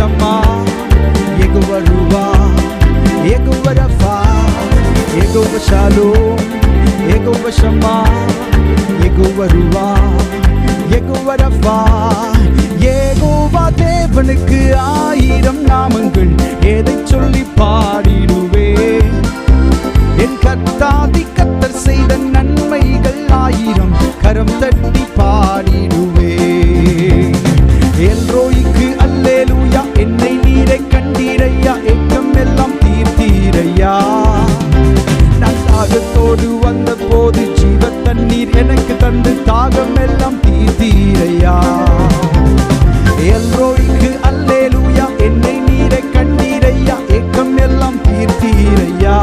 Shammah, Yehovah Ruah, Yehovah Rapha, Yehovah Shalom, Yehovah Shammah, Yehovah Ruah, Yehovah Rapha. Jehovah தேவனுக்கு 1000 நாமங்கள், எதை சொல்லி பாடிடுவேன்? என் கர்த்தாதி கர்த்தர் செய்த நன்மைகள் 1000, கரம் தட்டி பாடிடுவேன். எல்ரோய்க்கு அல்லேலூயா, என்னை நீரை கண்டீரையா, ஏக்கம் எல்லாம் தீர்த்தீரையா. நான் தாகத்தோடு வந்த போது ஜீவ தண்ணீர் எனக்கு தந்து தாகம் எல்லாம் தீர்த்தீரையா. எல்ரோய்க்கு அல்லேலூயா, என்னை நீரை கண்டீரையா, ஏக்கம் எல்லாம் தீர்த்தீரையா.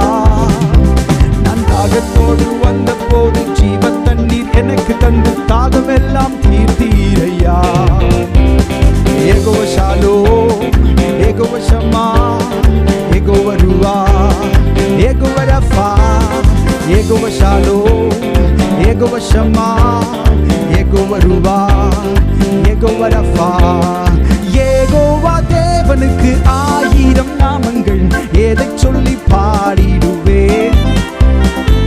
நான் தாகத்தோடு வந்த போது ஜீவ தண்ணீர் எனக்கு தந்து தாகம் எல்லாம் தீர்த்தீரையா. யெகோவா ஷாலோம், யெகோவா ஷம்மா, யெகோவா ருவா, யெகோவா ரஃபா, யெகோவா ஷாலோம், யெகோவா ஷம்மா, யெகோவா ருவா, யெகோவா ரஃபா. யெகோவா தேவனுக்கு 1000 நாமங்கள், எதை சொல்லி பாடிடுவேன்?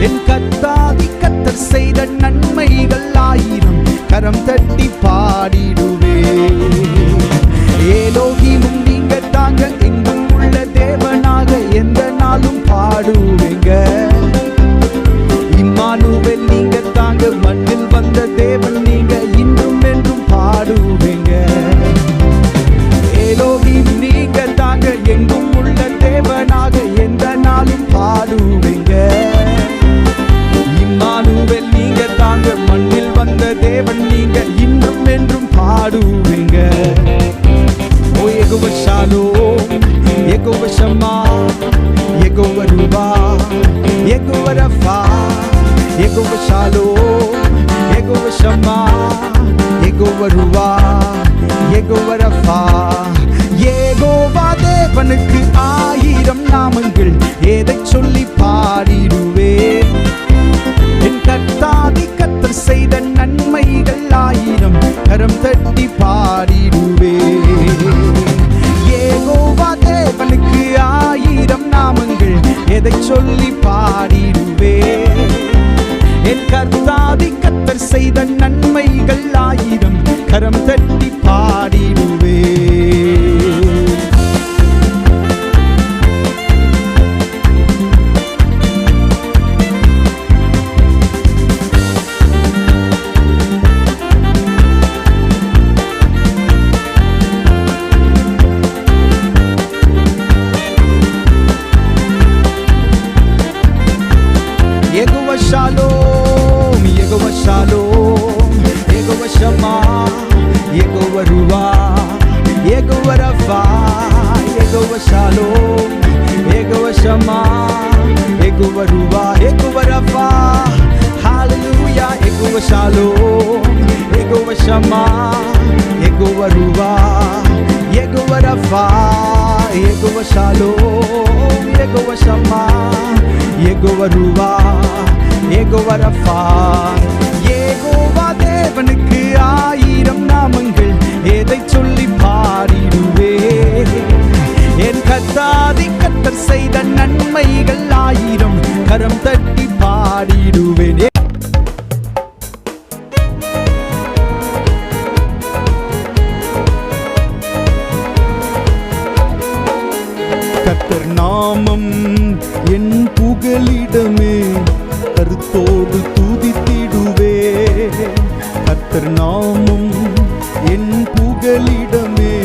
என் கர்த்தாதி கர்த்தர் செய்த நன்மைகள் 1000, கரம் தட்டி பாடிடுவேன். எலோகிமும் நீங்க தாங்க, எங்கும் உள்ள தேவனாக எந்த நாளும் பாடுவேங்க. இம்மானுவேல் நீங்க தாங்க, மண்ணில் வந்த தேவன் நீங்க, இன்றும் என்றும் பாடுவேங்க. எலோகிம் நீங்க தாங்க, எங்கும் உள்ள தேவனாக எந்த நாளும் பாடுவேங்க. இம்மானுவேல் நீங்க தாங்க, மண்ணில் வந்த தேவன் நீங்க, இன்றும் என்றும் பாடுவேங்க. ஓ யெகோவா ஷாலோம், யெகோவா ஷம்மா, யெகோவா ருவா, யெகோவா ரஃபா, யெகோவா ஷாலோம், யெகோவா ஷம்மா, யெகோவா ருவா, யெகோவா ரஃபா. யெகோவா தேவனுக்கு 1000 நாமங்கள், எதை சொல்லி பாடிடுவேன்? என் கர்த்தாதி கர்த்தர் செய்த நன்மைகள் 1000, கரம் தட்டி பாடிடுவேன். யெகோவா தேவனுக்கு 1000 நாமங்கள், எதை சொல்லி பாடிடுவேன்? என் கர்த்தாதி கர்த்தர் செய்த நன்மைகள் 1000, கரம் தட்டி பாடிடுவேன். யெகோவா ஷாலோம், யெகோவா ஷாலோம், யெகோவா ஷம்மா, யெகோவா ருவா, யெகோவா ரஃபா, யெகோவா ஷாலோம், யெகோவா ஷம்மா, யெகோவா ருவா, யெகோவா ரஃபா. ஹalleluya. யெகோவா ஷாலோம், யெகோவா ஷம்மா, யெகோவா ருவா, யெகோவா ரஃபா, யெகோவா ஷாலோம், யெகோவா ஷம்மா, யெகோவா ருவா, யெகோவா ரஃபா. யெகோவா தேவனுக்கு 1000 நாமங்கள், எதை சொல்லி பாடிடுவேன்? என் கர்த்தாதி கர்த்தர் செய்த நன்மைகள் 1000, கரம் தட்டி பாடிடுவேன். கர்த்தர் நாமம் என் புகலிடமே, கருத்தோடு துதித்திடுவே. கர்த்தர் நாமம் என் புகலிடமே,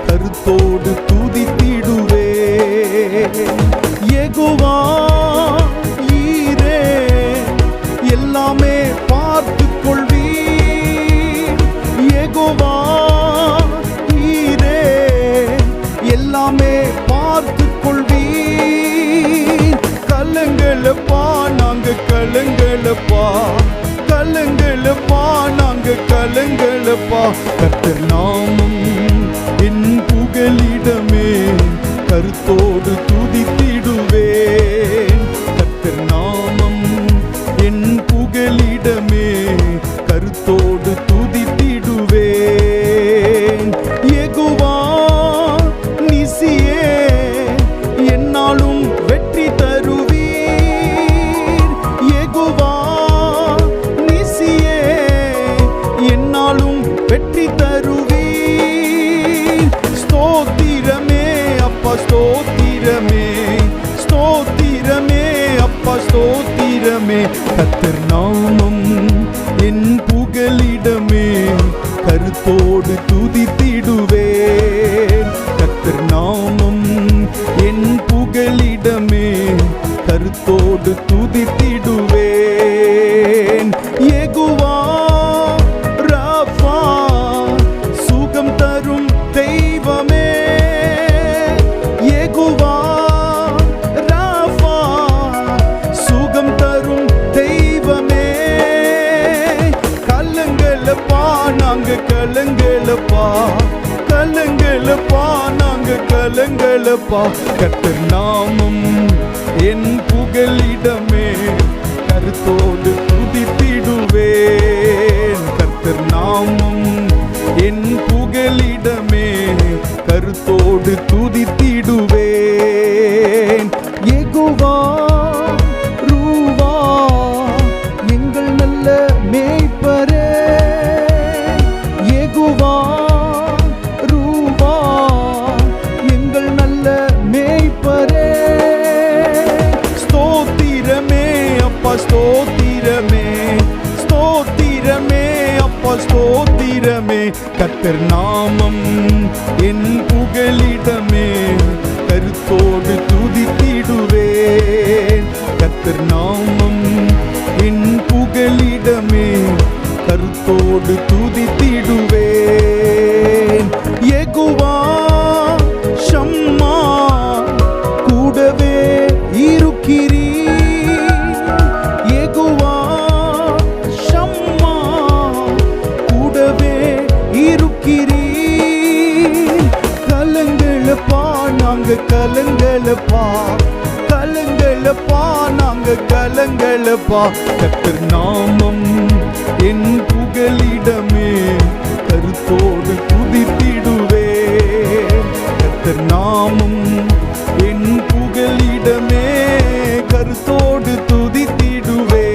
கருத்தோடு துதித்திடுவே. யெகோவா ஈரே, எல்லாமே பார்த்துக் கொள்வீர். யெகோவா ஈரே, எல்லாமே பார்த்துக் கொள்வீர். கலங்களப்பா நாங்க கலங்களப்பா, கலங்களப்பா நாங்க கலங்களப்பா. கர்த்தர் நாமம் என் புகலிடமே, கருத்தோடு துதித்திடுவேன். கர்த்தர் நாமம் என் புகலிடமே, கருத்தோடு துதித்திடுவேன். யெகோவா என் புகலிடமே கருத்தோடு துதித்திடுவேன். கர்த்தர் நாமம் என் புகலிடமே கருத்தோடு துதித்திடுவேன். யெகோவா ராஃபா சுகம் தரும் தெய்வமே, யெகோவா ராஃபா சுகம் தரும் தெய்வமே. கலங்களப்பா நாங்க கலங்களப்பா, கலங்களப்பா நாங்க கலங்களப்பா. கர்த்தர் நாமம் என் புகலிடமே கருத்தோடு துதித்திடுவேன். கர்த்தர் நாமம் என் புகலிடமே கருத்தோடு துதித்திடுவேன். யெகோவா ரூவா எங்கள் நல்ல மேய்ப்பரே, யெகோவா ரூவா எங்கள் நல்ல மேய்ப்பரே. ஸ்தோத்திரமே அப்பா ஸ்தோத்திரமே, ஸ்தோத்திரமே அப்பா ஸ்தோத்திரமே. கர்த்தர் நாமம் என் புகலிடமே கருத்தோடு துதித்திடுவேன். கர்த்தர் நாமம் என் புகலிடமே கருத்தோடு துதித்திடுவேன். யெகோவா ஷம்மா கூடவே இருக்கிறீர், யெகோவா ஷம்மா கூடவே இருக்கிறீர். கலங்களப்பா நாங்க கலங்களப்பா, கலங்களப்பா நாங்க கலங்களப்பா. கர்த்தர் நாமம் என் புகலிடமே கருத்தோடு துதித்திடுவேன். கர்த்தர் நாமம் என் புகலிடமே கருத்தோடு துதித்திடுவேன்.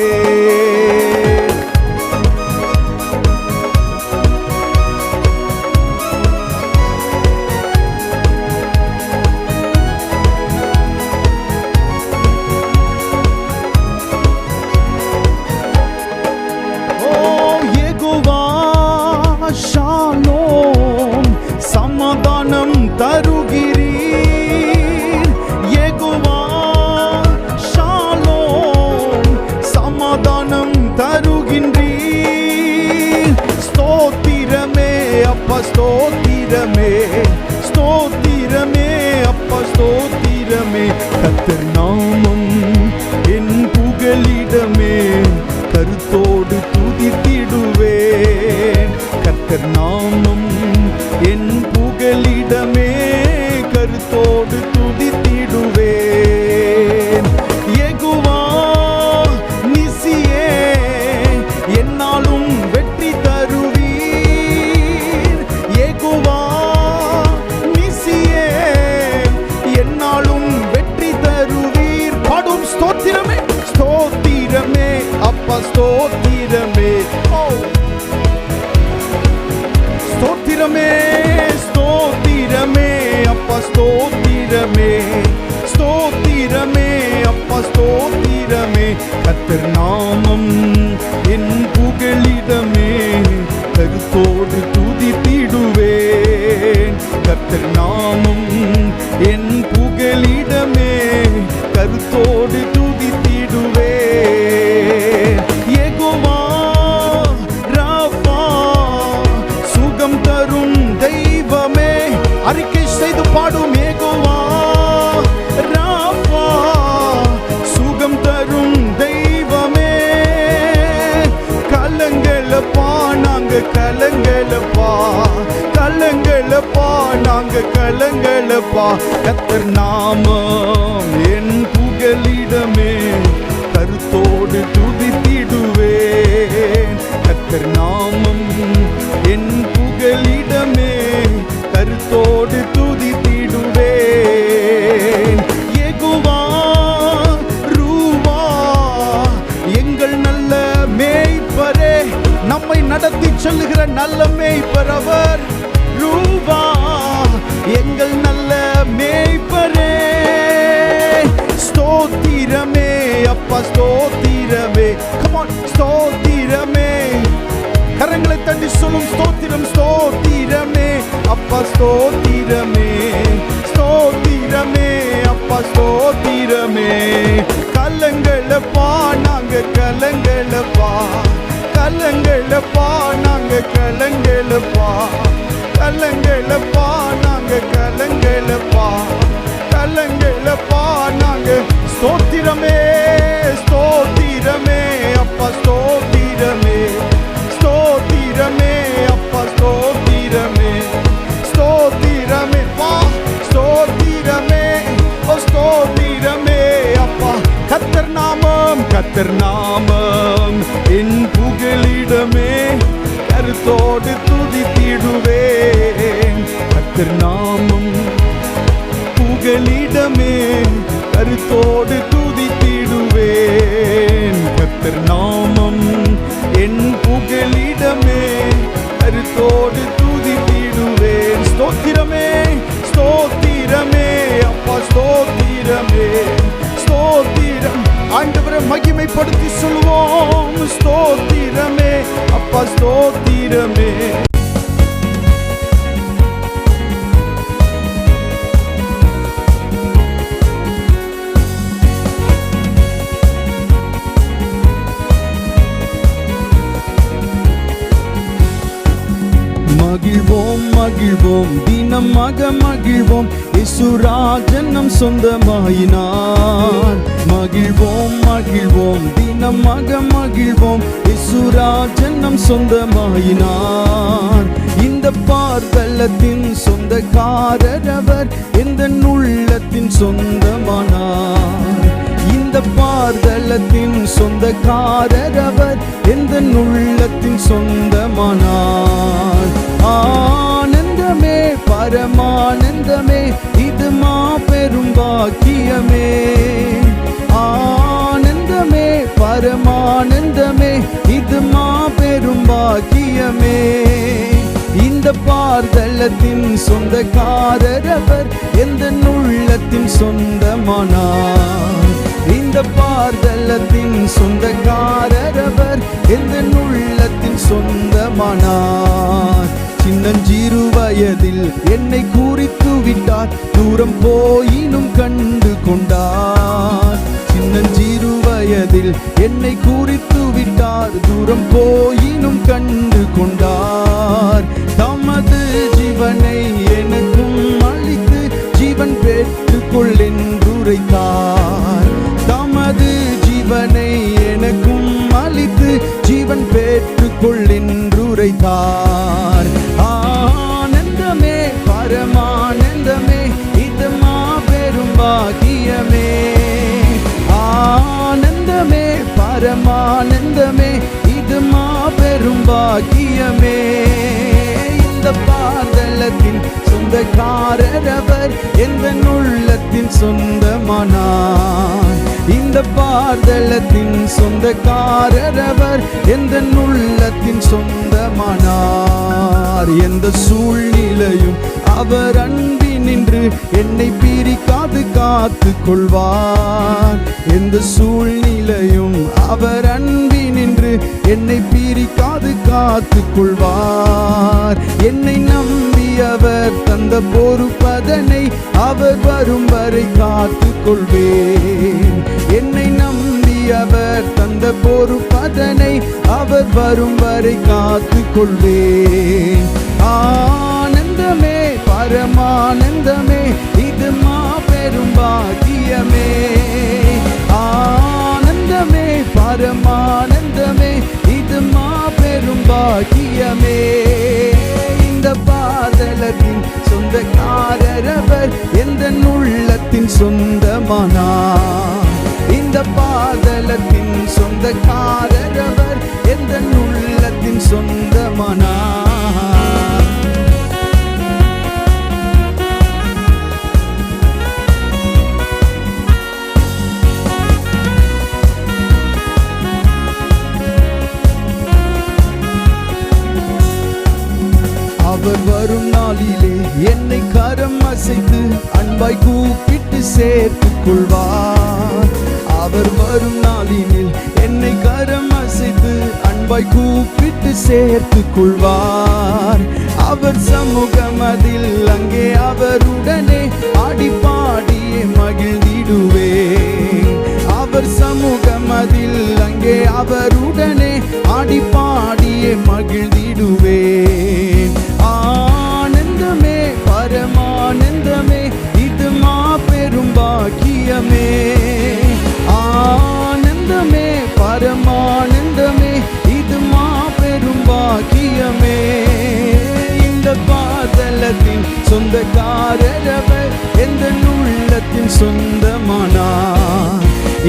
ஷாலோம் சமாதானம் தருகிறீர், யெகோவா ஷாலோம் சமாதானம் தருகின்றீர். ஸ்தோத்திரமே அப்பா ஸ்தோத்திரமே, ஸ்தோத்திரமே அப்பா ஸ்தோத்திரமே. கர்த்தர் நாமம் என் புகலிடமே கருத்தோடு துதித்திடுவேன். கர்த்தர் நாமம் என் புகலிடமே கருத்தோடு துதித்திடுவேன். யெகோவா நிசியே என்னாலும் வெற்றி தருவீர், யெகோவா நிசியே என்னாலும் வெற்றி தருவீர். பாடும் ஸ்தோத்திரமே ஸ்தோத்திரமே அப்பா ஸ்தோத்திரமே, ஸ்தோத்திரமே ஸ்தோத்திரமே அப்பா ஸ்தோத்திரமே, ஸ்தோத்திரமே அப்பா ஸ்தோத்திரமே. கர்த்தர் நாமம் என் புகலிடமே கருத்தோடு துதித்திடுவேன். கர்த்தர் நாமம் என் புகலிடமே கருத்தோடு துதித்திடுவேன். யெகோவா ராஃபா சுகம் தரும் தெய்வமே, அறிக்கை செய்து பாடும். யெகோவா ராஃபா சுகம் தரும் தெய்வமே. கலங்களப்பா நாங்க கலங்களப்பா, கலங்களப்பா நாங்க கலங்களப்பா. கர்த்தர் நாமம் என் புகலிடமே கருத்தோடு துதித்திடுவேன். கர்த்தர் நாமம் என் புகலிடமே கருத்தோடு துதித்திடுவேன். யெகோவா ரூவா எங்கள் நல்ல மேய்ப்பரே, நம்மை நடத்தி செல்லுகிற நல்ல மேய்ப்பர் அவர். ரூவா எங்கள் நல்ல மேய்ப்பரே. ஸ்தோத்திரமே அப்பா ஸ்தோத்திரமே, come on ஸ்தோத்திரமே தட்டி சொல்லும் ஸ்தோத்திரம் ஸ்தோத்திரமே அப்பா ஸ்தோத்திரமே ஸ்தோத்திரமே அப்பா ஸ்தோத்திரமே. கலங்களப்பா நாங்க கலங்களப்பா கலங்களப்பா நாங்க கலங்களப்பா கலங்களப்பா நாங்க கலங்களப்பா கலங்களப்பா நாங்க. ஸ்தோத்திரமே ஸ்தோத்திரமே அப்பா ஸ்தோத்திரமே ஸ்தோத்திரமே அப்பா ஸ்தோத்திரமே ஸ்தோத்திரமே பா ஸ்தோத்திரமே ஓ ஸ்தோத்திரமே அப்பா. கர்த்தர் நாமம் என் புகலிடமே கருத்தோடு துதித்திடுவேன். கர்த்தர் நாமம் புகலிடமே கருத்தோடு துதித்திடுவேன். கர்த்தர் நாமம் என் புகலிடமே கருத்தோடு துதித்திடுவேன். ஸ்தோத்திரமே ஸ்தோத்திரமே அப்பா ஸ்தோத்திரமே ஸ்தோத்திரம். ஆண்டவரை மகிமைப்படுத்தி சொல்வோம் ஸ்தோத்திரமே அப்பா ஸ்தோத்திரமே. மகிழ்வோம் மகிழ்வோம் தினமாக மகிழ்வோம் இயேசுராஜன் நம் சொந்தமாயினார். மகிழ்வோம் மகிழ்வோம் தினமாக மகிழ்வோம் இயேசுராஜன் நம் சொந்தமாயினார். இந்த பார்தலத்தின் சொந்தக்காரர் அவர் எந்த உள்ளத்தின் சொந்தமானார். இந்த பார்தலத்தின் சொந்தக்காரர் அவர் எந்த உள்ளத்தின் சொந்தமானார். ஆனந்தமே பரமானந்தமே இது மாபெரும் பாக்கியமே. ஆனந்தமே பரமானந்தமே இது மாபெரும் பாக்கியமே. இந்த பார்தலத்தின் சொந்தக்காரர் அவர் எந்த உள்ளத்தின் சொந்தமானார். இந்த பார்தலத்தின் சொந்தக்காரர் அவர் எந்த உள்ளத்தின் சொந்தமானார். சின்னஞ்சிறு வயதில் என்னை குறித்து விட்டார் தூரம் போயினும் கண்டு கொண்டார். சின்னஞ்சிறு வயதில் என்னை குறித்து விட்டார் தூரம் போயினும் கண்டு கொண்டார். தமது ஜீவனை எனக்கும் அளித்து ஜீவன் பெற்றுக்கொள் என்றுரைத்தார். தமது ஜீவனை எனக்கும் அளித்து ஜீவன் பெற்றுக்கொள் என்றுரைத்தார். ஆனந்தமே பரமானந்தமே இது மாபெரும் பாக்கியமே. ஆனந்தமே பரமானந்தமே இது மாபெரும் பாக்கியமே. இந்த பார்தலத்தின் சொந்தக்காரர் அவர் எந்த உள்ளத்தின் சொந்தமானார். இந்த பார்தலத்தின் சொந்தக்காரர் அவர் எந்த உள்ளத்தின் சொந்தமானார். எந்த சூழ்நிலையும் அவர் அன்பினின்று என்னை பிரிக்காது காத்து கொள்வார். எந்த சூழ்நிலையும் அவர் அன்பினின்று என்னை பிரிக்காது காத்து கொள்வார். என்னை நம்பி அவர் தந்த பொறுப்பதனை அவர் வரும் வரை காத்து கொள்வேன். என்னை நம்பி அவர் தந்த பொறுப்பதனை அவர் வரும் வரை காத்து கொள்வேன். ஆனந்தமே பரமானந்தமே இது மாபெரும் பாக்கியமே. ஆனந்தமே பரமானந்தமே இது மாபெரும் பாக்கியமே. இந்த பார்தலத்தின் சொந்தக்காரர் அவர் எந்த உள்ளத்தின் சொந்தமானார். இந்த பார்தலத்தின் சொந்தக்காரர் அவர் எந்த உள்ளத்தின் சொந்தமானார். அவர் வரும் நாளிலே என்னை கரம் அசைத்து அன்பாய் கூப்பிட்டு சேர்த்துக் கொள்வார். அவர் வரும் நாளினில் என்னை கரம் அசைத்து அன்பாய் கூப்பிட்டு சேர்த்துக் கொள்வார். அவர் சமூகம் அதில் அங்கே அவருடனே ஆடி பாடியே மகிழ்ந்திடுவேன். அவர் சமூகம் அதில் அங்கே அவருடனே ஆடி பாடியே மகிழ்ந்திடுவேன். ஆனந்தமே பரமானந்தமே இது மாபெரும் பாக்கியமே. ஆனந்தமே பரமானந்தமே இது மாபெரும் பாக்கியமே. இந்த பாதலத்தின் சொந்தக்காரரவர் எந்த உள்ளத்தின் சொந்தமானார்.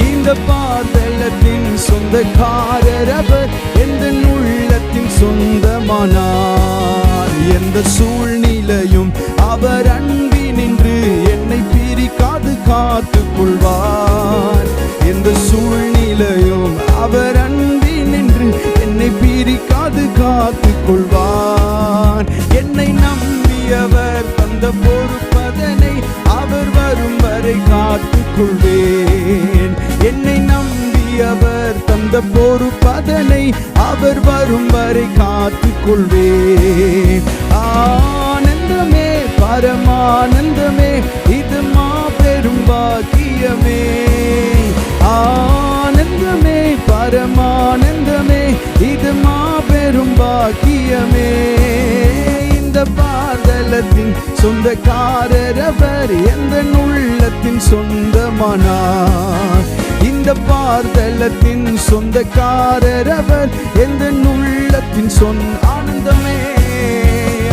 இந்த பாதலத்தின் சொந்தக்காரரவர் எந்த உள்ளத்தின் சொந்தமானார். எந்த சூழ்நிலையும் அவர் அன்பினின்று என்னை பிரிக்காது காத்துக் கொள்வார். எந்த சூழ்நிலையும் அவர் அன்பினின்று என்னை பிரிக்காது காத்துக் கொள்வார். என்னை நம்பியவர் தந்த பொறுப்பதனை அவர் வரும் வரை காத்துக் கொள்வேன். என்னை நம்பியவர் தந்த பொறுப்பதனை அவர் வரும் வரை காத்துக் கொள்வேன். ஆனந்தமே பரமானந்தமே இது மாபெரும் பாக்கியமே. ஆனந்தமே பரமானந்தமே இது மாபெரும் பாக்கியமே. இந்த பாதலத்தின் சொந்தக்காரரவர் எந்த உள்ளத்தின் சொந்தமானார். இந்த பாதலத்தின் சொந்தக்காரரவர் எந்த உள்ளத்தின் ஆனந்தமே.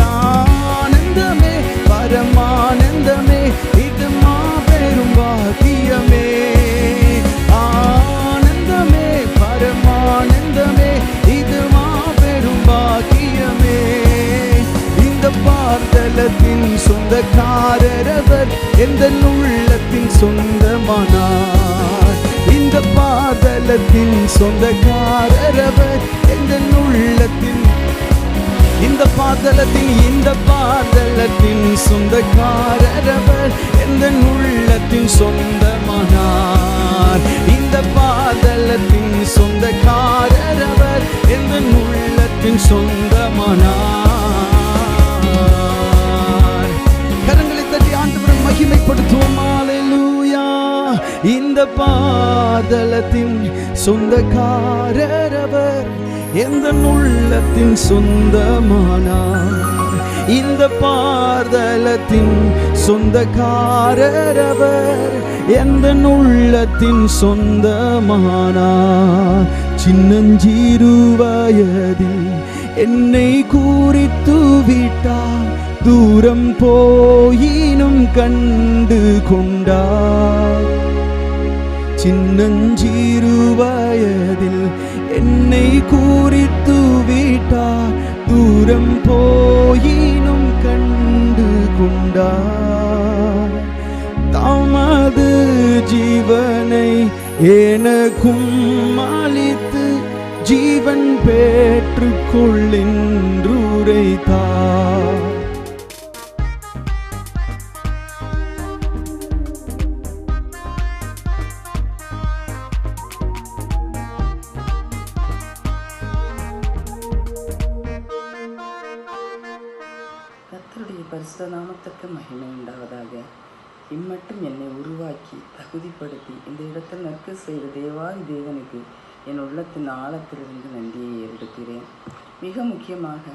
ஆனந்தமே பரமானந்தமே இது மாபெரும் பாக்கியமே. ஆனந்தமே பரமானந்தமே இது மாபெரும் பாக்கியமே. இந்த பாதலத்தின் சொந்தக்காரரவர் எந்த உள்ளத்தின் சொந்தமானார். இந்த பாதலத்தின் சொந்தக்காரரவர் எந்த உள்ளத்தின் இந்த பாதலத்தின் சொந்தக்காரரவர் எந்த உள்ளத்தின் சொந்தமானார். இந்த பாதலத்தின் சொந்தக்காரரவர் எந்த உள்ளத்தின் சொந்தமானார். கரங்களை தட்டி ஆண்டவரை மகிமைப்படுத்துவோம். அல்லேலூயா. இந்த பாதலத்தின் சொந்தக்காரரவர் எந்த உள்ளத்தின் சொந்தமானார். இந்த பாதலத்தின் சொந்தக்காரரவர் எந்த உள்ளத்தின் சொந்தமானார். சின்னஞ்சிறு வயதில் என்னை குறித்து விட்டார். தூரம் போயினும் கண்டு கொண்டார். சின்னஞ்சிறு வயதில் என்னை குறித்து விட்டார். தூரம் போயினும் கண்டு கொண்டார். தமது ஜீவனை எனக்கும் அளித்து ஜீவன் பெற்றுக்கொள்ளென்றுரைத்தார். கர்த்தருடைய பரிசுத்த நாமத்திற்கு மகிமை உண்டாவதாக. இம்மட்டும் என்னை உருவாக்கி தகுதிப்படுத்தி இந்த இடத்தில் நிற்க செய்த தேவாதி தேவனுக்கு என் உள்ளத்தின் ஆழத்திலிருந்து நன்றியை ஏறெடுக்கிறேன். மிக முக்கியமாக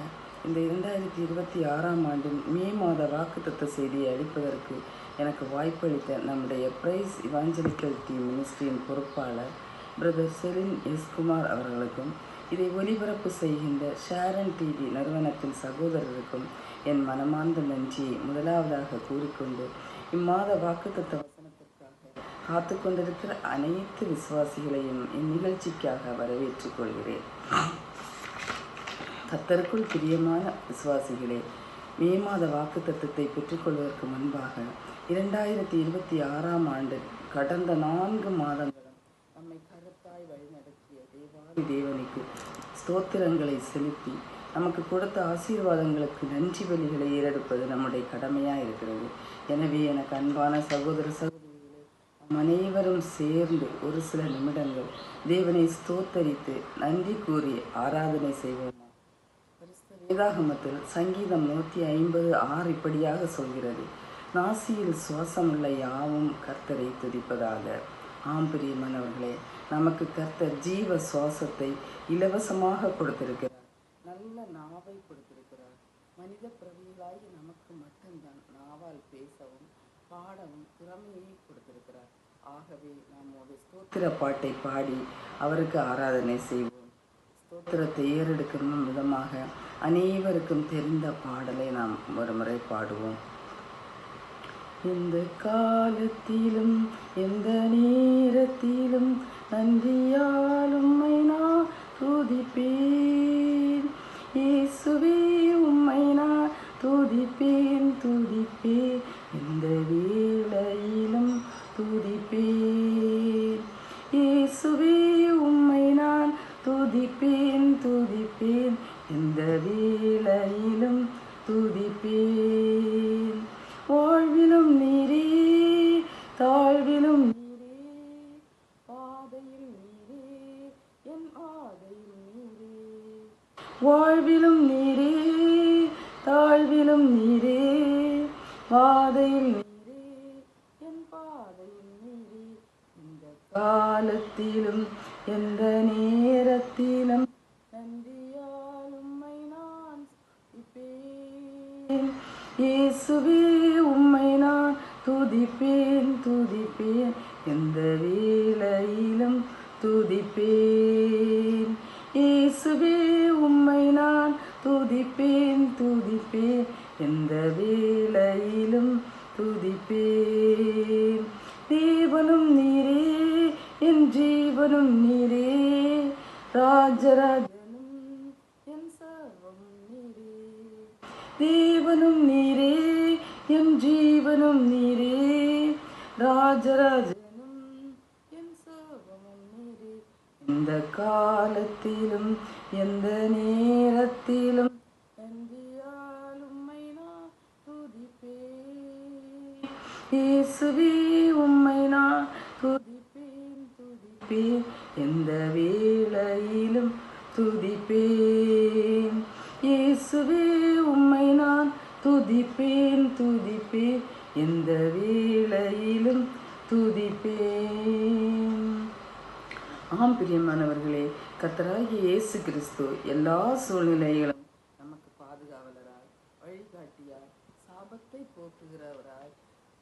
இந்த 2026ஆம் ஆண்டின் மே மாத வாக்குத்தத்த செய்தியை அளிப்பதற்கு எனக்கு வாய்ப்பளித்த நம்முடைய பிரைஸ் இவாஞ்சலிக்கல் டீம் மினிஸ்ட்ரியின் பொறுப்பாளர் பிரதர் செலின் எஸ் குமார் அவர்களுக்கும், இதை ஒலிபரப்பு செய்கின்ற ஷேரன் டிவி நிறுவனத்தின் சகோதரருக்கும் என் மனமார்ந்த நன்றியை முதலாவதாக கூறிக்கொண்டு, இம்மாத வாக்குத்தத்த வசனத்திற்காக காத்து கொண்டிருக்கிற அனைத்து விசுவாசிகளையும் இந்நிகழ்ச்சிக்காக வரவேற்றுக் கொள்கிறேன். கர்த்தருக்குள் பிரியமான விசுவாசிகளே, மே மாத வாக்குத்தத்தத்தை பெற்றுக்கொள்வதற்கு முன்பாக 2026ஆம் ஆண்டு கடந்த 4 மாதங்களும் நம்மை கருத்தாய் வழிநடத்திய தேவாதி தேவனுக்கு ஸ்தோத்திரங்களை செலுத்தி நமக்கு கொடுத்த ஆசீர்வாதங்களுக்கு நன்றி பலிகளை ஏறெடுப்பது நம்முடைய கடமையாக இருக்கிறது. எனவே எனக்கு அன்பான சகோதர சகோதரிகளே, நாம் அனைவரும் சேர்ந்து ஒரு சில நிமிடங்கள் தேவனை ஸ்தோத்தரித்து நன்றி கூறி ஆராதனை செய்வோமா? பரிசுத்த வேதாகமத்தில் சங்கீதம் 156 இப்படியாக சொல்கிறது, நாசியில் சுவாசமுள்ள யாவும் கர்த்தரை துதிப்பதாக. ஆம் பிரியமானவர்களே, நமக்கு கர்த்தர் ஜீவ சுவாசத்தை இலவசமாக கொடுத்திருக்கிறார். நல்ல நாவை கொடுத்திருக்கிறார். மனித பிரவியலாகி நமக்கு மட்டும்தான் நாவால் பேசவும் பாடவும் திறமையை கொடுத்திருக்கிறார். ஆகவே நாம் ஒரு ஸ்தோத்திர பாட்டை பாடி அவருக்கு ஆராதனை செய்வோம். ஸ்தோத்திரத்தை ஏறெடுக்கும் விதமாக அனைவருக்கும் தெரிந்த பாடலை நாம் ஒரு முறை பாடுவோம். எந்த காலத்திலும் எந்த நேரத்திலும் நன்றியால் உம்மை நான் துதிப்பேன். இயேசுவே உம்மை நான் துதிப்பேன் துதிப்பேன், எந்த வேளையிலும் துதிப்பேன். இயேசுவே உம்மை நான் துதிப்பேன் துதிப்பேன், எந்த வேளையிலும் துதிப்பேன். வாழ்விலும் நீரே தாழ்விலும் நீரே, பாதையில் நீரே என் ஆதையில் நீரே. வாழ்விலும் நீரே தாழ்விலும் நீரே, பாதையில் நீரே என் பாதையில் நீரே. இந்த காலத்திலும் எந்த நேரத்திலும் நன்றியால் உம்மை நான் துதிப்பேன். இயேசுவே உம்மை நான் துதிப்பேன் துதிப்பேன், எந்த வேளையிலும் துதிப்பேன். இயேசுவே உம்மை நான் துதிப்பேன் துதிப்பேன், எந்த வேளையிலும் துதிப்பேன். தேவனும் நீரே என் ஜீவனும் நீரே, ராஜராஜனும் என் சர்வமும் நீரே. தேவனும் நீரே என் ஜீவனும் நீரே, ராஜராஜனும் என் சர்வமும் நீரே. எந்த காலத்திலும் எந்த நேரத்திலும் நன்றியால் உம்மை நான் துதிப்பேன். இயேசுவே உம்மை நான் துதிப்பேன் துதிப்பேன், எந்த வேளையிலும் துதிப்பேன். இயேசுவே உம்மை நான் துதிப்பேன் துதிப்பேன், எந்த வேளையிலும் துதிப்பேன். ஆம் பிரியமானவர்களே, கர்த்தராகிய இயேசு கிறிஸ்து எல்லா சூழ்நிலைகளும் நமக்கு பாதுகாவலராய், வழிகாட்டியாய், சாபத்தை போக்குகிறவராய்,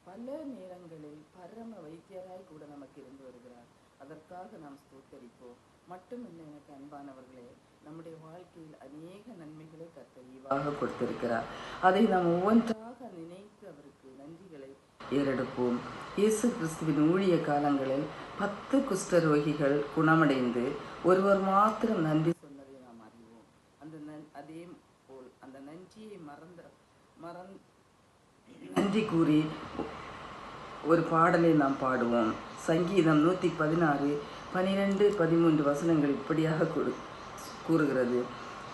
பல நேரங்களில் பரம வைத்தியராய் கூட நமக்கு இருந்து வருகிறார். அதற்காக நாம் ஸ்தோத்தரிப்போம். மட்டுமில்லை எனக்கு அன்பானவர்களே, நம்முடைய வாழ்க்கையில் அநேக நன்மைகளை கர்த்தர் ஈவாக கொடுத்திருக்கிறார். அதை நாம் ஒவ்வொன்றாக நினைத்து அவருக்கு நன்றிகளை ஏறெடுப்போம். இயேசு கிறிஸ்துவின் ஊழிய காலங்களில் 10 குஷ்டரோகிகள் குணமடைந்து ஒருவர் மாத்திரம் நன்றி சொன்னதை நாம் அறிவோம். அதே போல் அந்த நன்றியை நன்றி கூறி ஒரு பாடலை நாம் பாடுவோம். சங்கீதம் 116 12 13 வசனங்கள் இப்படியாக கூறுகிறது,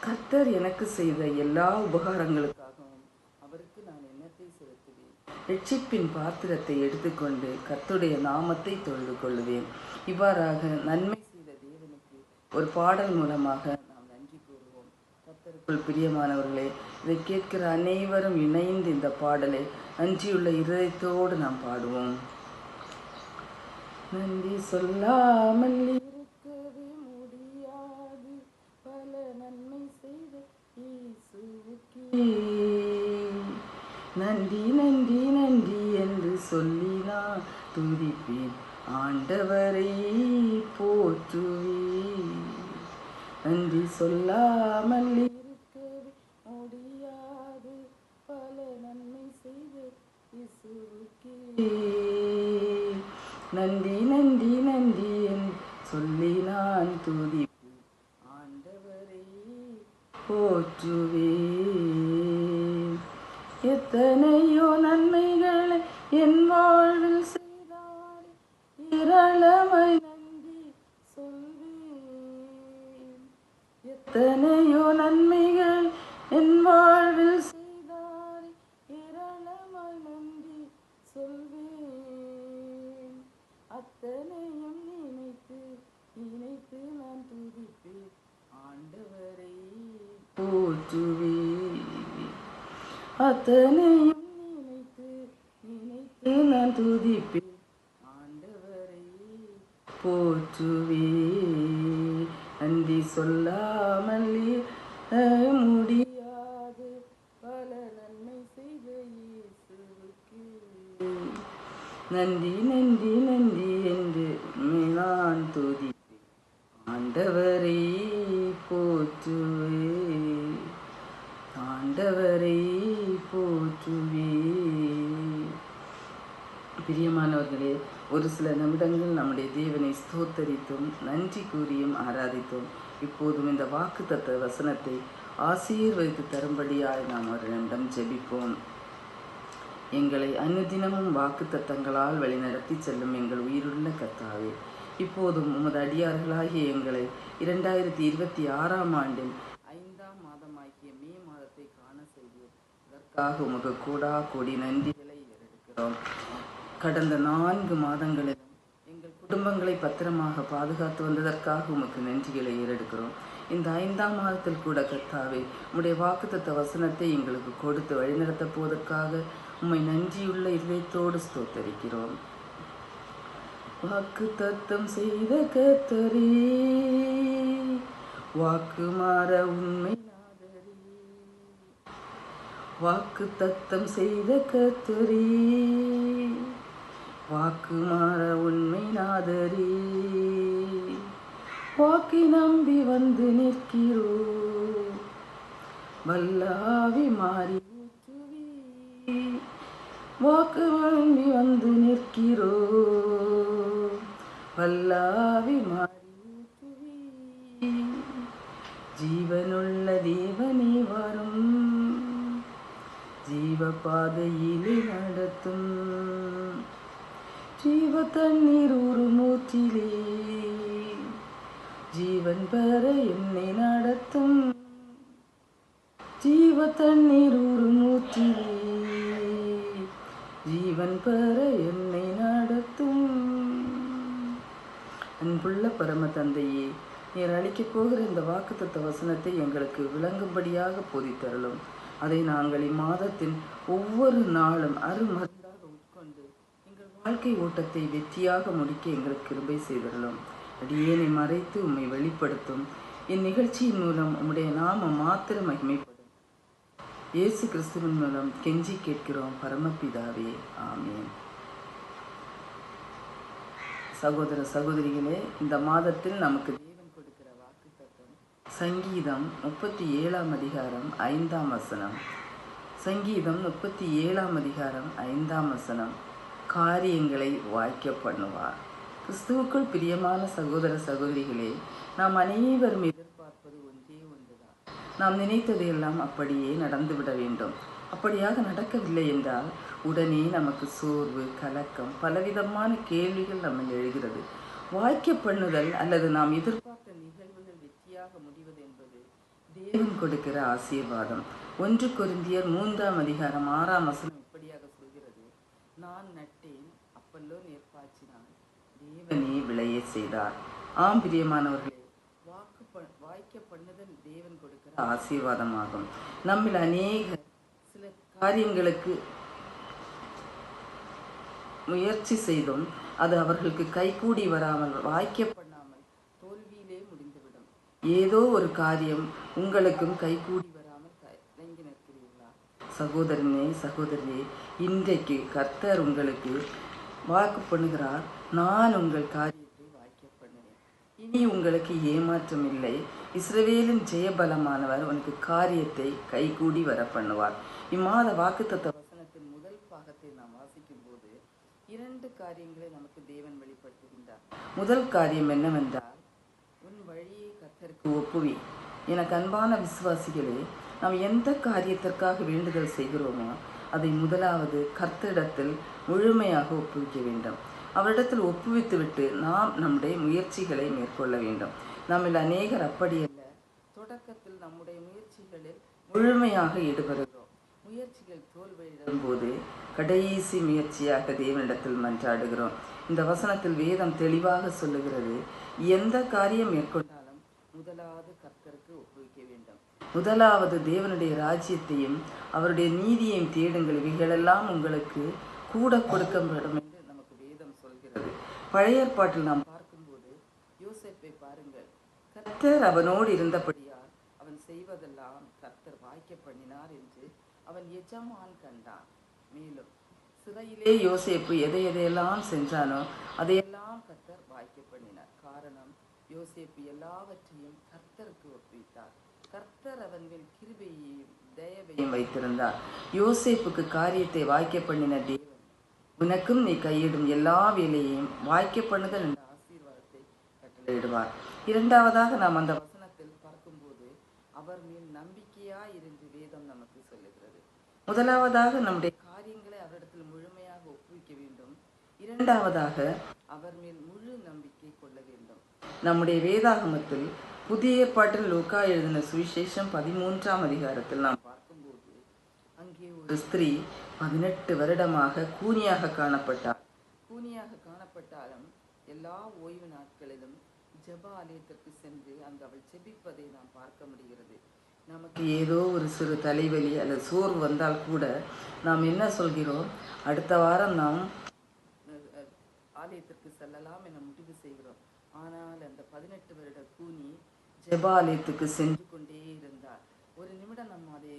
கர்த்தர் எனக்கு செய்த எல்லா உபகாரங்களுக்காகவும் அவருக்கு நான் எண்ணத்தை செலுத்துவேன். ரட்சிப்பின் பாத்திரத்தை எடுத்துக்கொண்டு கர்த்தருடைய நாமத்தை தொழுது கொள்ளுவேன். இவ்வாறாக நன்மை செய்த தேவனுக்கு ஒரு பாடல் மூலமாக நாம் நன்றி கூறுவோம். கர்த்தருக்குள் பிரியமானவர்களே, இதை கேட்கிற அனைவரும் இணைந்து இந்த பாடலை நன்றியுள்ள இதயத்தோடு நாம் பாடுவோம். நன்றி சொல்லாமல் இருக்கவே முடியாது, பல நன்மை செய்த இயேசுவுக்கே நன்றி நன்றி நன்றி என்று சொல்லி நான் துதிப்பேன், ஆண்டவரை போற்றுவேன். நன்றி சொல்லாமல் இருக்கவே முடியாது, பல நன்மை செய்த இயேசுவுக்கே நன்றி நன்றி நன்றி என்று சொல்லி நான் துதிப்பேன், ஆண்டவரை போற்றுவேன். எத்தனையோ நன்மைகளை என் வாழ்வில் செய்தார், ஏராளமாய் நன்றி சொல்வேன். எத்தனையோ நன்மைகள் என் வாழ்வில் செய்தார், ஏராளமாய் நன்றி சொல்வேன். அத்தனையும் நினைத்து நினைத்து நான் துதிப்பேன் ஆண்டவரை போற்றுவேன். அத்தனையும் நினைத்து நினைத்து நான் துதிப்பேன் ஆண்டவரை போற்றுவேன். நன்றி சொல்லாமல் முடியாது பல நன்மை செய்த இயேசுவுக்கு நன்றி நன்றி நன்றி என்று நான் துதிப்பேன் ஆண்டவரை போற்றுவேன் ஆண்டவரை போற்றுவேன். பிரியமானவர்களே, ஒரு சில நிமிடங்கள் நம்முடைய தேவனை ஸ்தோத்தரித்தும் நன்றி கூறியும் ஆராதித்தோம். இப்போதும் இந்த வாக்குத்தத்த வசனத்தை ஆசீர்வதித்து தரும்படியாய் நாம் ஒரு நிமிடம் ஜெபிப்போம். எங்களை அனுதினமும் வாக்குத்தத்தங்களால் வழிநடத்தி செல்லும் எங்கள் உயிருள்ள கர்த்தாவே, இப்போதும் உமது அடியார்களாகிய எங்களை 2026 ஆண்டில் 5ஆம் மாதமாகிய மே மாதத்தை காண செய்தீர். இதற்காக உமக்கு கூடா கூடி நன்றிகளை ஏறெடுக்கிறோம். கடந்த 4 மாதங்களிலும் எங்கள் குடும்பங்களை பத்திரமாக பாதுகாத்து வந்ததற்காக உமக்கு நன்றிகளை ஏறெடுக்கிறோம். இந்த 5ஆம் மாதத்தில் கூட கர்த்தாவே, உம்முடைய வாக்குத்தத்த வசனத்தை எங்களுக்கு கொடுத்து வழிநடத்த போவதற்காக உம்மை நன்றியுள்ள இதயத்தோடு ஸ்தோத்தரிக்கிறோம். வாக்கு தத்தம் செய்த கர்த்தரே, வாக்கு மாற உண்மை நாதரே. வாக்கு தத்தம் செய்த கர்த்தரே, வாக்கு மாற உண்மை நாதரே. வாக்கை நம்பி வந்து நிற்கிறோ, வல்லாவி மாறி ஊற்றுவி. வாக்கு நம்பி வந்து நிற்கிறோ, வல்லாவி மாறி ஊற்றுவி. ஜீவனுள்ள தேவனே வரும், ஜீவ பாதையிலே நடத்தும். ஜீவ தண்ணீர் ஊற்றிலே ஜீவன் பெற என்னை நடத்தும். ஜீவ தண்ணீர் ஊற்றிலே ஜீவன் பெற என்னை நடத்தும். அன்புள்ள பரம தந்தையே, நீர் அளிக்கப் போகிற இந்த வாக்குத்தத்த வசனத்தை எங்களுக்கு விளங்கும்படியாக போதித்தருளும். அதை நாங்கள் இம்மாதத்தின் ஒவ்வொரு நாளும் அருமருந்தாக உட்கொண்டு எங்கள் வாழ்க்கை ஓட்டத்தை வெற்றியாக முடிக்க எங்களுக்கு கிருபை செய்தருளும். அடியேனை மறைத்து உம்மை வெளிப்படுத்தும். இந்நிகழ்ச்சியின் மூலம் உம்முடைய நாமம் மாத்திரம் மகிமைப்படும். இயேசு கிறிஸ்துவின் மூலம் கெஞ்சி கேட்கிறோம் பரமபிதாவே, ஆமேன். சகோதர சகோதரிகளே, இந்த மாதத்தில் நமக்கு தேவன் கொடுக்கிற வாக்குத்தத்தம் சங்கீதம் 37ஆம் அதிகாரம் 5ஆம் வசனம். சங்கீதம் 37ஆம் அதிகாரம் 5ஆம் வசனம். காரியங்களை வாய்க்க பண்ணுவார். கிறிஸ்துவுக்குள் பிரியமான சகோதர சகோதரிகளே, நாம் அனைவரும் எதிர்பார்ப்பது ஒன்றே ஒன்றுதான். நாம் நினைத்ததையெல்லாம் அப்படியே நடந்துவிட வேண்டும். அப்படியாக நடக்கவில்லை என்றால் உடனே நமக்கு சோர்வு, கலக்கம், பலவிதமான கேள்விகள் நம்ம எழுகிறது. வாய்க்க பண்ணுதல் அல்லது நாம் எதிர்பார்த்த நிகழ்வுகள் வெற்றியாக முடிவது என்பது தேவன் கொடுக்கிற ஆசீர்வாதம். 1 கொரிந்தியர் 3ஆம் அதிகாரம் 6ஆம் வசனம் இப்படியாக சொல்கிறது, நான் நட்டேன், அப்பல்லோ நீர்ப்பாய்ச்சினான், தேவனே விளைய செய்தார். ஆம் பிரியமானவர்களே, வாய்க்க பண்ணுதல் தேவன் கொடுக்கிற ஆசீர்வாதமாகும். நம்மில் அநேகர் சில காரியங்களுக்கு முயற்சி செய்தும் அது அவர்களுக்கு கைகூடி வராமல், வாய்க்க பண்ணாமல் தோல்வியிலே முடிந்துவிடும். ஏதோ ஒரு காரியம் உங்களுக்கும் கைகூடி வராமல் தங்கி நிற்கிறீர்களா? சகோதரனே, சகோதரியே, இன்றைக்கு கர்த்தர் உங்களுக்கு வாக்கு பண்ணுகிறார், நான் உங்கள் காரியத்தை வாய்க்க பண்ணுவேன். இனி உங்களுக்கு ஏமாற்றம் இல்லை. இஸ்ரவேலின் ஜெயபலமானவர் உனக்கு காரியத்தை கைகூடி வர பண்ணுவார். இம்மாத வாக்குத்தத்த வசனத்தின் முதல் பாகத்தை நாம் வாசிக்கும் போது 2 காரியங்களை நமக்கு தேவன் வெளிப்படுத்துகின்றார். முதல் காரியம் என்னவென்றால், உன் வழியை கர்த்தருக்கு ஒப்புவி. எனக்கு அன்பான விசுவாசிகளே, நாம் எந்த காரியத்திற்காக வேண்டுதல் செய்கிறோமோ அதை முதலாவது கர்த்தரிடத்தில் முழுமையாக ஒப்புவிக்க வேண்டும். அவரிடத்தில் ஒப்புவித்துவிட்டு நாம் நம்முடைய முயற்சிகளை மேற்கொள்ள வேண்டும். நம்மில் அநேகர் அப்படியல்ல. தொடக்கத்தில் நம்முடைய முயற்சிகளில் முழுமையாக ஈடுபடுகிறோம். முயற்சிகள் தோல்வியிடும் போது கடைசி முயற்சியாக தேவனிடத்தில் மன்றாடுகிறோம். இந்த வசனத்தில் வேதம் தெளிவாக சொல்லுகிறது, எந்த காரியம் மேற்கொண்டாலும் முதலாவது கர்த்தருக்கு ஒப்புவிக்க வேண்டும். முதலாவது தேவனுடைய ராஜ்யத்தையும் அவருடைய நீதியையும் தேடுங்கள், இவைகளெல்லாம் உங்களுக்கு கூட கொடுக்கப்படும் என்று நமக்கு வேதம் சொல்கிறது. பழைய ஏற்பாட்டில் நாம் பார்க்கும்போது யோசேப்பை பாருங்கள். கர்த்தர் அவனோடு இருந்தபடியால் அவன் செய்வதெல்லாம் கர்த்தர் வாய்க்க பண்ணினார் என்று அவன் எஜமான் கண்டான். மேலும் சிறையிலே யோசேப்பு எதையெல்லாம் சென்றானோ அதையெல்லாம் கர்த்தர் வாய்க்க பண்ணினார். காரணம், யோசேப்பு எல்லாவற்றையும் கர்த்தருக்கு ஒப்புவித்தார். கர்த்தர் அவன் மேல் கிருபையையும் தயவையும் வைத்திருந்தார். யோசேப்புக்கு காரியத்தை வாய்க்க பண்ணின தேவன் உனக்கும் நீ கையிடும் எல்லா வேலையையும் வாய்க்க பண்ணுதல் என்ற ஆசீர்வாதத்தை கட்டளையிடுவார். இரண்டாவதாக நாம் அந்த வசனத்தில் பார்க்கும்போது அவர் மேல் நம்பிக்கையா இருந்து வேதம் நமக்கு சொல்லுகிறது. முதலாவதாக நம்முடைய காரியங்களை அவரிடத்தில் முழுமையாக ஒப்புவிக்க வேண்டும். இரண்டாவதாக அவர் மேல் முழு நம்பிக்கை கொள்ள வேண்டும். நம்முடைய வேதாகமத்தில் புதிய ஏற்பாட்டில் லூக்கா எழுதின சுவிசேஷம் 13ஆம் அதிகாரத்தில் நாம் பார்க்கும்போது அங்கே ஒரு ஸ்திரீ 18 வருடமாக கூனியாக காணப்பட்டார். கூனியாக காணப்பட்டாலும் எல்லா ஓய்வு நாட்களிலும் ஜெப ஆலயத்திற்கு சென்று அங்கு அவள் ஜெபிப்பதை நாம் பார்க்க முடிகிறது. நமக்கு ஏதோ ஒரு சிறு தலைவலி அல்லது சோர்வு வந்தால் கூட நாம் என்ன சொல்கிறோம், அடுத்த வாரம் நாம் ஆலயத்திற்கு செல்லலாம் என முடிவு செய்கிறோம். ஆனால் அந்த 18 வருட கூனி ஜெபாலயத்துக்கு சென்று கொண்டே இருந்தார். ஒரு நிமிடம் நம்ம அதை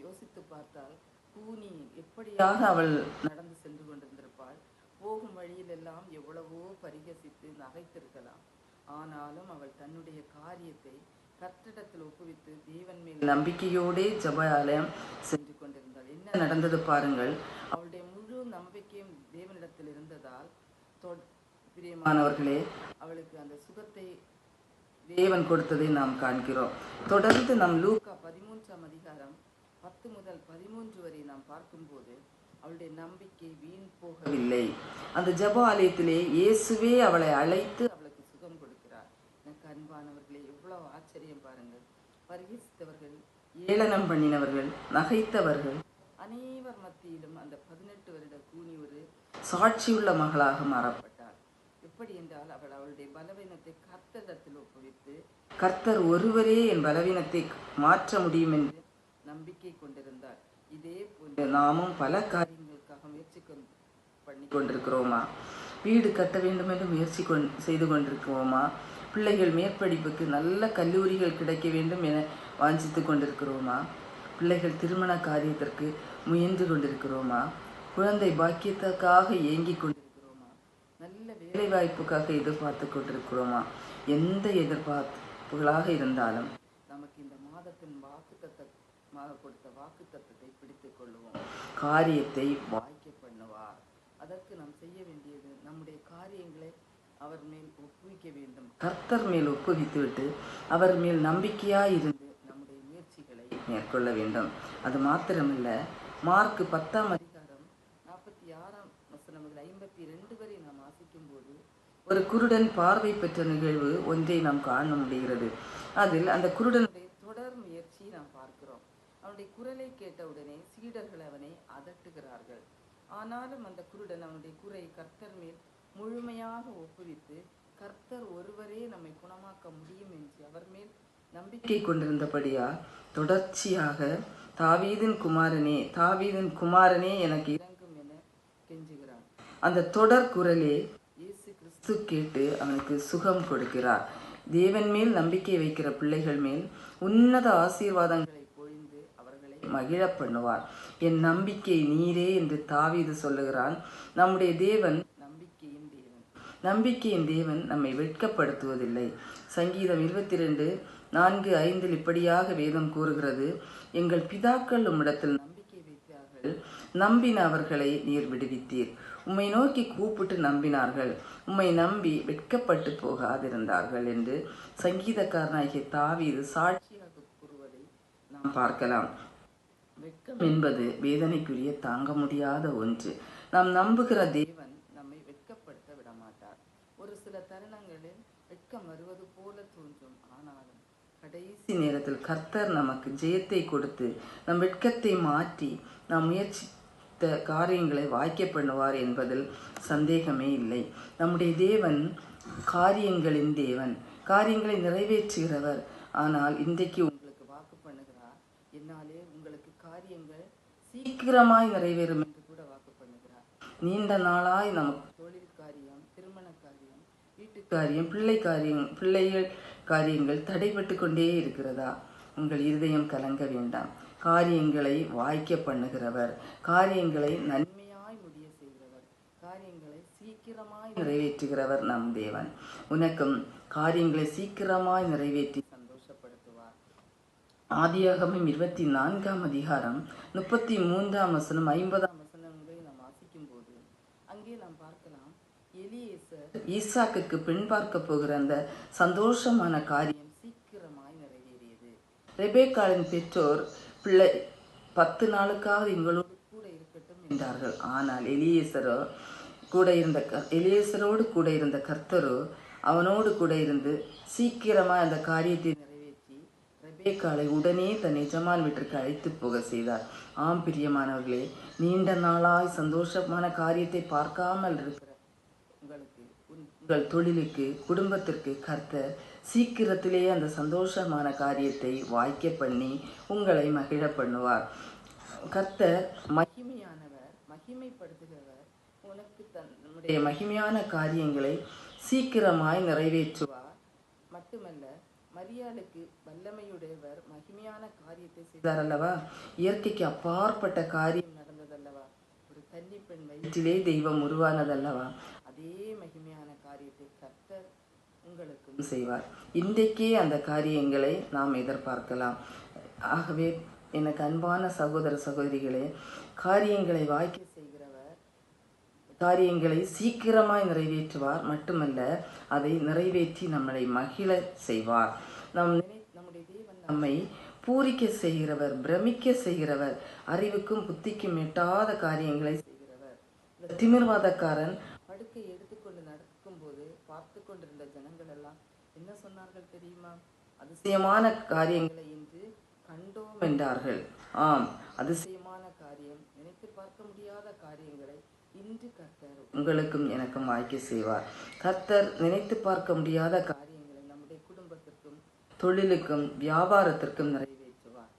யோசித்து பார்த்தால் கூனி எப்படியாக அவள் நடந்து சென்று கொண்டிருந்திருப்பாள். போகும் வழியிலெல்லாம் எவ்வளவோ பரிகசித்து நகைத்திருக்கலாம். ஆனாலும் அவள் தன்னுடைய காரியத்தை கர்த்தரிடத்தில் ஒப்புவித்து தேவன் மேல் நம்பிக்கையோடே ஜெபாலயம் சென்று கொண்டிருந்தாள். என்ன நடந்தது பாருங்கள். அவளுடைய முழு நம்பிக்கையும் தேவனிடத்தில் இருந்ததால் பிரியமானவர்களே, அவளுக்கு அந்த சுகத்தை தேவன் கொடுத்ததை நாம் காண்கிறோம். தொடர்ந்து நாம் லூக்கா 13ஆம் அதிகாரம் 10 முதல் 13 வரை நாம் பார்க்கும்போது அவளுடைய நம்பிக்கை வீண் போகவில்லை. அந்த ஜெப ஆலயத்திலே இயேசுவே அவளை அழைத்து அவளுக்கு சுகம் கொடுக்கிறார். எனக்கு அன்பானவர்களே, எவ்வளவு ஆச்சரியம் பாருங்கள். பரிகசித்தவர்கள், ஏளனம் பண்ணினவர்கள், நகைத்தவர்கள் அனைவர் மத்தியிலும் அந்த 18 வருட கூனி ஒரு சாட்சியுள்ள மகளாக மாறப்பட்டார். எப்படி என்றால் அவள் அவளுடைய பலவீனத்தை கர்த்தரிடத்தில் ஒப்புவித்து கர்த்தர் ஒருவரே என் பலவீனத்தை மாற்ற முடியும் என்று நம்பிக்கை கொண்டிருந்தார். இதே போன்று நாமும் பல காரியங்களுக்காக முயற்சி பண்ணி கொண்டிருக்கிறோமா? வீடு கட்ட வேண்டும் என்று முயற்சி செய்து கொண்டிருக்கிறோமா? பிள்ளைகள் மேற்படிப்புக்கு நல்ல கல்லூரிகள் கிடைக்க வேண்டும் என வாஞ்சித்து கொண்டிருக்கிறோமா? பிள்ளைகள் திருமண காரியத்திற்கு முயன்று கொண்டிருக்கிறோமா? குழந்தை பாக்கியத்திற்காக ஏங்கி கொண்டிருக்கிறோமா? நல்ல வேலை வாய்ப்புக்காக எதிர்பார்த்து கொண்டிருக்கிறோமா? எந்த எதிர்பார்ப்புகளாக இருந்தாலும் நமக்கு இந்த மாதத்தின் கொடுத்த வாக்கு தத்தத்தை பிடித்துக் கொள்வோம். காரியத்தை வாய்க்க பண்ணுவார். அதற்கு நாம் செய்ய வேண்டியது நம்முடைய காரியங்களை அவர் மேல் ஒப்புவிக்க வேண்டும். கர்த்தர் மேல் ஒப்புவித்துவிட்டு அவர் மேல் நம்பிக்கையாய் இருந்து நம்முடைய முயற்சிகளை மேற்கொள்ள வேண்டும். அது மாத்திரமல்ல, மார்க் 10ஆம் அதிகாரம் 46ஆம் வசனம் முதல் 52 வரை நாம் வாசிக்கும் போது ஒரு குருடன் பார்வை பெற்ற நிகழ்வு ஒன்றை நாம் காண முடிகிறது. அதில் அந்த குருடனுடைய தொடர் முயற்சியை நாம் பார்க்கிறோம். அவனுடைய குரலை கேட்டவுடனே சீடர்கள் அவனை அதட்டுகிறார்கள். ஆனாலும் அந்த குருடன் அவனுடைய குறை கர்த்தர் மேல் முழுமையாக ஒப்புவித்து கர்த்தர் ஒருவரே நம்மை குணமாக்க முடியும் என்று அவர் மேல் நம்பிக்கை கொண்டிருந்தபடியா தொடர்ச்சியாக தாவீதின் குமாரனே எனக்கு இறங்கும் என கெஞ்சுகிறான். அந்த தொடர் குரலே இயேசு கிறிஸ்து கேட்டு அவனுக்கு சுகம் கொடுக்கிறார். தேவன் மேல் நம்பிக்கை வைக்கிற பிள்ளைகள் மேல் உன்னத ஆசீர்வாதங்களை பொழிந்து அவர்களை மகிழ பண்ணுவார். என் நம்பிக்கை நீரே என்று தாவீது சொல்லுகிறான். நம்முடைய தேவன் நம்பிக்கையின் தேவன் நம்மை வெட்கப்படுத்துவதில்லை. சங்கீதம் 22:4-5 இப்படியாக வேதம் கூறுகிறது, எங்கள் பிதாக்கள் உம்மிடத்தில் நம்பிக்கை வைத்தார்கள், நம்பின அவர்களை நீர் விடுவித்தீர். உம்மை நோக்கி கூப்பிட்டு நம்பினார்கள், உம்மை நம்பி வெட்கப்பட்டு போகாதிருந்தார்கள் என்று சங்கீதக்காரனாகிய தாவீது சாட்சியாக கூறுவதை நாம் பார்க்கலாம். வெட்கம் என்பது வேதனைக்குரிய தாங்க முடியாத ஒன்று. நாம் நம்புகிற தேவன் நம்மை வெட்கப்படுத்த விடமாட்டார். ஒரு சில தருணங்களில் வெட்கம் வருவது போல தோன்றும். ஆனாலும் கடைசி நேரத்தில் கர்த்தர் நமக்கு ஜெயத்தை கொடுத்து நம் வெட்கத்தை மாற்றி நாம் முயற்சித்த காரியங்களை வாய்க்க பண்ணுவார் என்பதில் சந்தேகமே இல்லை. நம்முடைய தேவன் காரியங்களின் தேவன், காரியங்களை நிறைவேற்றுகிறவர். ஆனால் இன்றைக்கு உங்களுக்கு வாக்கு பண்ணுகிறார், என்னாலே உங்களுக்கு காரியங்கள் சீக்கிரமாய் நிறைவேறும் என்று கூட வாக்கு பண்ணுகிறார். நீண்ட நாளாய் நமக்கு தொழில் காரியம், திருமண காரியம், வீட்டு காரியம், பிள்ளைகள் காரியங்கள் தடைபட்டு கொண்டே இருக்கிறதா? உங்கள் இருதயம் கலங்க வேண்டாம். காரியங்களை வாய்க்க பண்ணுகிறவர், காரியங்களை நன்மையாய் முடிய செய்கிறவர், காரியங்களை சீக்கிரமாய் நிறைவேற்றுகிறவர் நம் தேவன். உனக்கும் காரியங்களை சீக்கிரமாய் நிறைவேற்றி சந்தோஷப்படுத்துவார். ஆதியாகமம் 24ஆம் அதிகாரம் 33ஆம் வசனம் 50ஆம் வசனங்களை நாம் வாசிக்கும் போது அங்கே நாம் பார்க்கலாம், எலியேசர் ஈசாக்குக்கு பெண் பார்க்க போகிற அந்த சந்தோஷமான காரியம் சீக்கிரமாய் நிறைவேறியது. ரெபேக்காளின் பெற்றோர் பிள்ளை 10 நாளுக்காவது எங்களோடு கூட இருக்கட்டும் என்றார்கள். ஆனால் எலியேசரோடு கூட இருந்த கர்த்தரோ அவனோடு கூட இருந்து சீக்கிரமாக அந்த காரியத்தை நிறைவேற்றி ரெபேக்காளை உடனே தன் எஜமான் வீட்டிற்கு அழைத்து போக செய்தார். ஆம் பிரியமானவர்களே, நீண்ட நாளாய் சந்தோஷமான காரியத்தை பார்க்காமல் இருக்கிற உங்களுக்கு, உங்கள் தொழிலுக்கு, குடும்பத்திற்கு கர்த்தர் சீக்கிரத்திலேயே அந்த சந்தோஷமான காரியத்தை வாய்க்க பண்ணி உங்களை மகிழ பண்ணுவார். கர்த்தர் மகிமையானவர், மகிமைப்படுத்துகிறவர். உனக்கு நம்முடைய மகிமையான காரியங்களை சீக்கிரமாய் நிறைவேற்றுவார். மட்டுமல்ல, மரியாளுக்கு வல்லமையுடையவர் மகிமையான காரியத்தை செய்தார் அல்லவா? இயற்கைக்கு அப்பாற்பட்ட காரியம் நடந்ததல்லவா? ஒரு கன்னி பெண் வயிற்றிலே தெய்வம் உருவானதல்லவா? அதே மகிமையான காரியத்தை கர்த்தர் உங்களுக்கும் செய்வார். இன்றைக்கே அந்த காரியங்களை நாம் எதிர்பார்க்கலாம். ஆகவே எனக்கு அன்பான சகோதர சகோதரிகளே, காரியங்களை வாய்க்க செய்கிறவர் காரியங்களை சீக்கிரமாய் நிறைவேற்றுவார். மட்டுமல்ல, அதை நிறைவேற்றி நம்மளை மகிழ செய்வார். நம்முடைய தேவன் நம்மை பூரிக்க செய்கிறவர், பிரமிக்க செய்கிறவர், அறிவுக்கும் புத்திக்கும் எட்டாத காரியங்களை செய்கிறவர். இந்த திமிர்வாதக்காரன் படுக்கை எடுத்துக்கொண்டு நடக்கும் போது பார்த்து கொண்டிருந்த ஜனங்கள் எல்லாம் என்ன சொன்னார்கள் தெரியுமா? அதிசயமான காரியங்களை இன்று கண்டோம் என்றார்கள். ஆம், அதிசயமான காரியம், நினைத்து பார்க்க முடியாத காரியங்களை இன்று கர்த்தர் உங்களுக்கும் எனக்கும் வாய்க்க செய்வார். கர்த்தர் நினைத்து பார்க்க முடியாத காரியங்களை நம்முடைய குடும்பத்திற்கும், தொழிலுக்கும், வியாபாரத்திற்கும் நிறைவேற்றுவார்.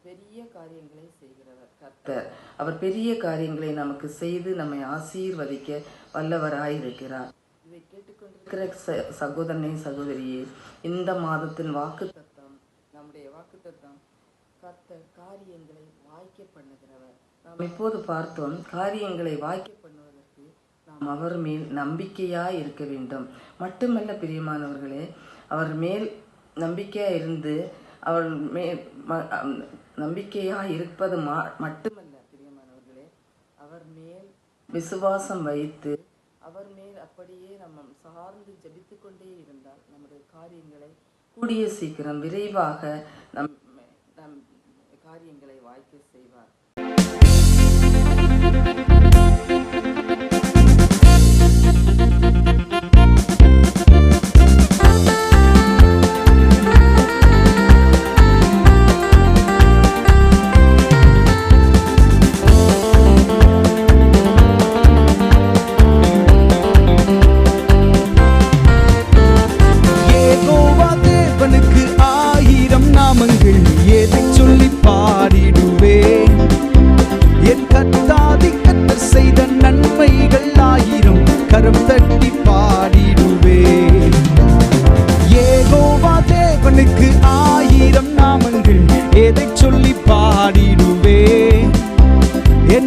பெரிய காரியங்களை செய்கிறவர் கர்த்தர். அவர் பெரிய காரியங்களை நமக்கு செய்து நம்மை ஆசீர்வதிக்க வல்லவராயிருக்கிறார். இதை கேட்டுக்கொண்டிருக்கிற சகோதரனே, சகோதரியே, இந்த மாதத்தின் வாக்குத்தத்தம், நம்முடைய வாக்குத்தத்தம், கர்த்தர் காரியங்களை வாய்க்க பண்ணுகிறவர். நாம் இப்போது பார்த்தோம், காரியங்களை வாய்க்க பண்ணுவதற்கு நாம் அவர் மேல் நம்பிக்கையாய் இருக்க வேண்டும். மட்டுமல்ல பிரியமானவர்களே, அவர் மேல் நம்பிக்கையாக இருந்து அவர் மேல் நம்பிக்கையாக இருப்பது மட்டுமல்ல பிரியமானவர்களே, அவர் மேல் விசுவாசம் வைத்து அவர் மேல் அப்படியே நம்ம சார்ந்து ஜபித்து கொண்டே இருந்தால் நம்முடைய காரியங்களை கூடிய சீக்கிரம் விரைவாக நம் காரியங்களை வாய்க்க செய்வார்.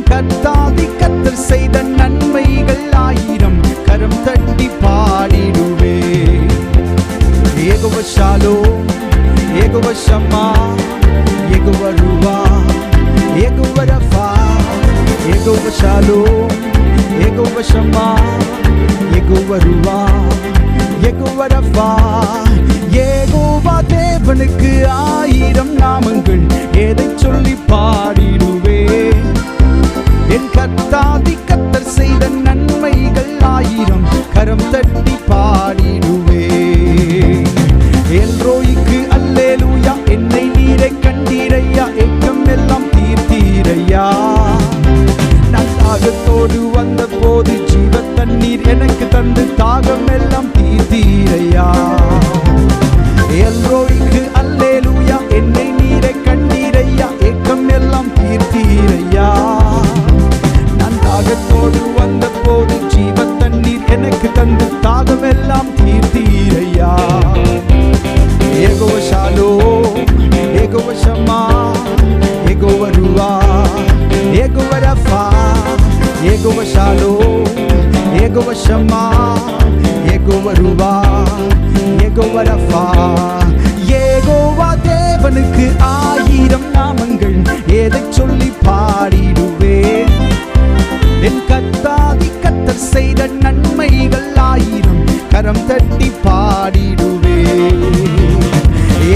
கர்த்தாதி கர்த்தர் செய்த நன்மைகள் ஆயிரம், கரம் தட்டி பாடிடுவே. யெகோவா ஷாலோம், யெகோவா ஷம்மா, யெகோவா ரூவா, யெகோவா ரஃபா. யெகோவா ஷாலோம், யெகோவா ஷம்மா, யெகோவா ரூவா, யெகோவா ரஃபா. யெகோவா தேவனுக்கு ஆயிரம் நாமங்கள், எதை சொல்லி பாடிடுவே. என் கர்த்தாதி கர்த்தர் செய்த நன்மைகள் ஆயிரம், கரம் தட்டி பாடிடுவே. எல்ரோய்க்கு அல்லேலூயா. யெகோவா ரஃபா, யெகோவா ஷாலோம், யெகோவா ஷம்மா, யெகோவா ரூவா, யெகோவா ரஃபா. யெகோவா தேவனுக்கு 1000 நாமங்கள், எதைச் சொல்லி பாடிடுவேன். என் கர்த்தாதி கர்த்தர் செய்த நன்மைகள் 1000, கரம் தட்டி பாடிடுவேன்.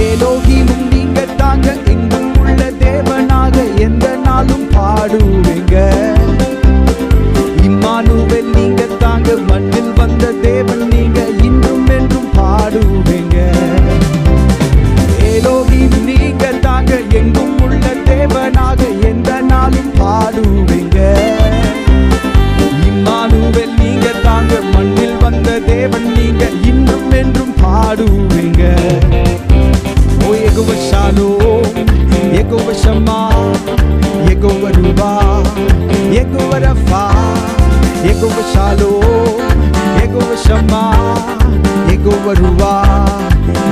ஏலோகிமும் நீங்க தாங்க, எங்கும் உள்ள தேவனாக எந்த நாளும் பாடுவேங்க. இம்மானுவேல் நீங்க தாங்க, மண்ணில் வந்த தேவன் நீங்க, இன்றும் என்றும் பாடுவேங்க. ஏலோகிம் நீங்க தாங்க, எங்கும் உள்ள தேவனாக எந்த நாளும் பாடுவேங்க. இம்மானுவேல் நீங்க தாங்க, மண்ணில் வந்த தேவன் நீங்க, இன்னும் என்றும் பாடுவீங்க. ஓ யெகோவா ஷாலோம், யெகோவா ஷம்மா, யெகோவா ரூவா, யெகோவா ரஃபா, யெகோவா ஷாலோம், யெகோவா ஷம்மா, யெகோவா ரூவா,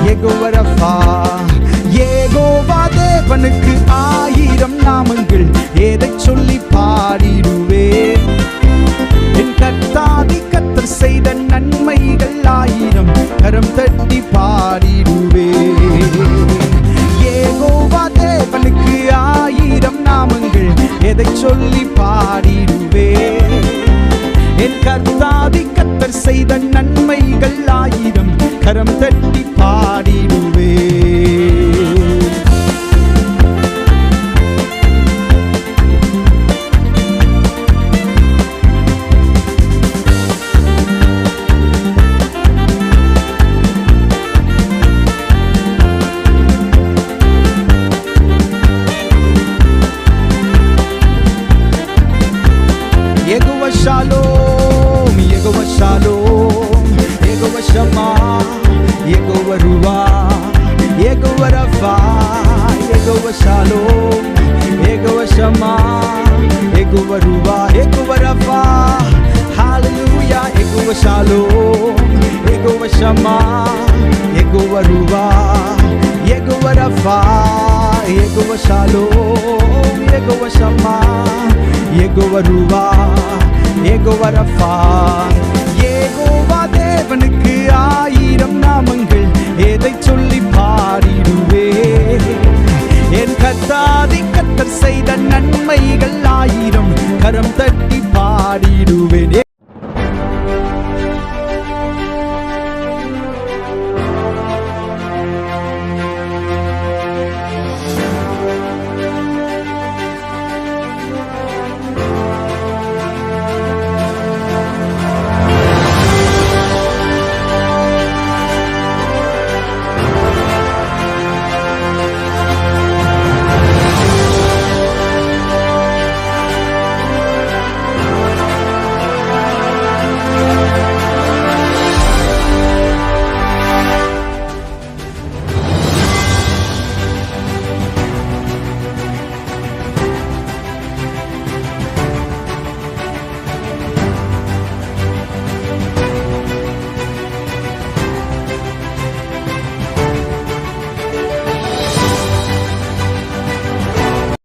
யெகோவா ரஃபா. யெகோவா தேவனுக்கு 1000 நாமங்கள், எதைச் சொல்லி பாடிடுவேன். என் கர்த்தாதி கர்த்தர் செய்த நன்மைகள் 1000, கரம் தட்டி பாடிடுவேன். யெகோவா தேவனுக்கு 1000 நாமங்கள், எதைச் சொல்லி பாடிடுவேன். என் கர்த்தாதி கர்த்தர் செய்த நன்மைகள் 1000, கரம் தட்டி பாடிடுவேன். யெகோவா ஷாலோம், யெகோவா ஷாலோம், யெகோவா ஷம்மா, யெகோவா ரூவா, யெகோவா ரஃபா, யெகோவா ஷாலோம், யெகோவா ஷம்மா, யெகோவா ரூவா, யெகோவா ரஃபா. ஹalleluya. யெகோவா ஷாலோம், யெகோவா ஷம்மா, யெகோவா ரூவா, யெகோவா ரஃபா, யெகோவா ஷாலோம், யெகோவா ஷம்மா, யெகோவா ரூவா, யெகோவா ரஃபா. யெகோவா தேவனுக்கு 1000 நாமங்கள், எதைச் சொல்லி பாடிடுவேன். என் கர்த்தாதி கர்த்தர் செய்த நன்மைகள் 1000, கரம் தட்டி